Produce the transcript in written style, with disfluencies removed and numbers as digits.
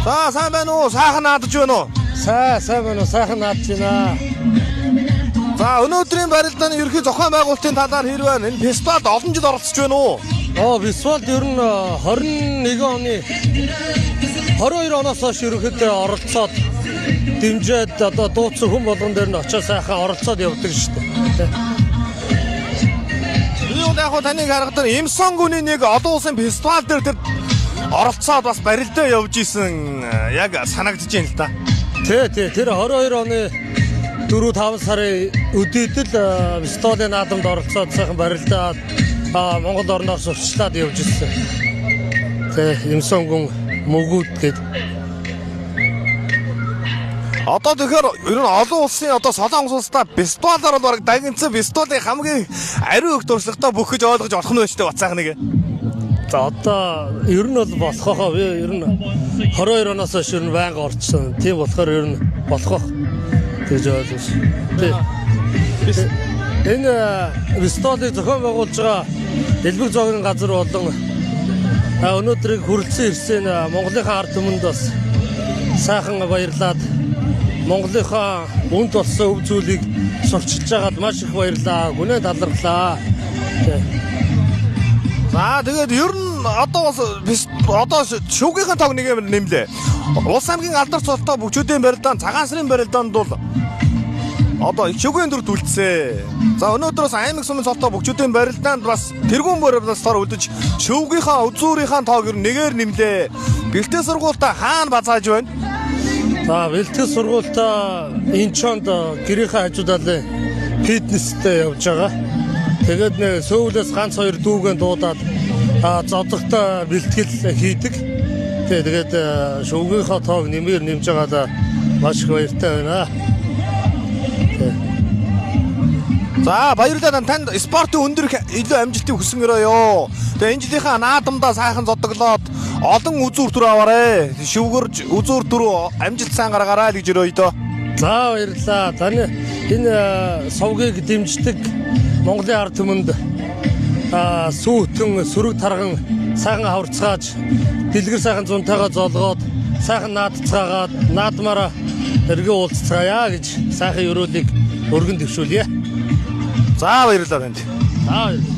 За сайн байна уу? Сайхан наадж байна уу? Сайн байна уу? Сайхан наадж байна. За өнөөдрийн барилдааны ерөнхий зохион байгуулалтын талаар хэрвээ энэ фестивалд олон жил оролцож байна уу? Фестивалд ер нь 21 оны 22 оноос хойш ерөнхийдөө оролцоод дэмжээд одоо дууцсан хүн болгон дээр нь очиж сайхан оролцоод явдаг шүү дээ. Би яг таныг харахад Имсон гүний нэг олон улсын фестивал дээр тэр оролцоод бас барилдаа явж исэн яг санагдаж байна л да. Тий. Тэр 22 оны 4-5 сарын өдөөдөл фестивалийн наадамд оролцоод сайхан барилдаад Монгол орноос урьдчилаад явж ирсэн. Тий, Имсон гүн мөгүүд гэдэг. Одоо тэгэхээр ер нь олон улсын одоо Солонгос улстай фестивалаар бол баг дагнцсан фестивалын хамгийн ариун их туршлагатай бөхөж ойлгож болох нь байж тээ бацаах нэг. За одоо ер нь бол болохоо би ер нь 22 оноос хойш ер нь байнга орчихсон. Тийм болохоор ер нь болох гэж ойлгож. Энэ фестивалыг зохион байгуулж байгаа Дэлбэг зоогийн газар болон өнөөдрийг хүрэлцэн ирсэн Монголынхаа ард түмэнд бас сайхан баярлаад Монголынхаа үнд болсон өв зүйлийг сурчилж байгаад маш их баярлаа. Гүнээ талархлаа. За тэгээд ер нь одоо шүүгийнхэн тог нэг юм нэмлээ. Улс аймгийн алдар цолтой бүчүүдийн барилдаан, цагаан сарын барилдаанд бол одоо шүүгийн дүрд үлдсэн. За өнөөдрөөс аймаг сумын цолтой бүчүүдийн барилдаанд бас тэргүүн барилдаар үлдэж шүүгийнхаа үзүүрийнхаа тоог ер нь нэгээр нэмлээ. Бэлтгэл сургуультай хаана базааж байна? За бэлтгэл сургуультай Инчонд гэрийнхээ хажуудалын фитнестэй явж байгаа. Тэгээд нэг сөүлээс ганц хоёр дүүгэн дуудаад зодогтой бэлтгэл хийдэг. Тэгээд шүүгийнхаа тоог нэмээр нэмж байгаа маш их баяртай байна. За баярлалаа танд спортын өндөр илүү амжилтыг хүсэн өрөөё. Тэгээ энэ жилийнхаа наадамдаа сайхан зодоглоод олон үзүүр төр аваарэ. Шүүгэрж үзүүр төр амжилт сайн гаргаарай гэж өрөөё дөө. За баярлалаа. Таны энэ сувгийг дэмждэг Монголын ард түмэнд сүүтэн сүрэг тарган сайхан хаварцгааж дэлгэр сайхан зунтайгаа золгоод сайхан наадцгаагаад наадмаараа эргээ уулзцгаая гэж сайхан өрөөлийг өргөн дэвшүүлье. За баярлалаа танд. За баярлалаа.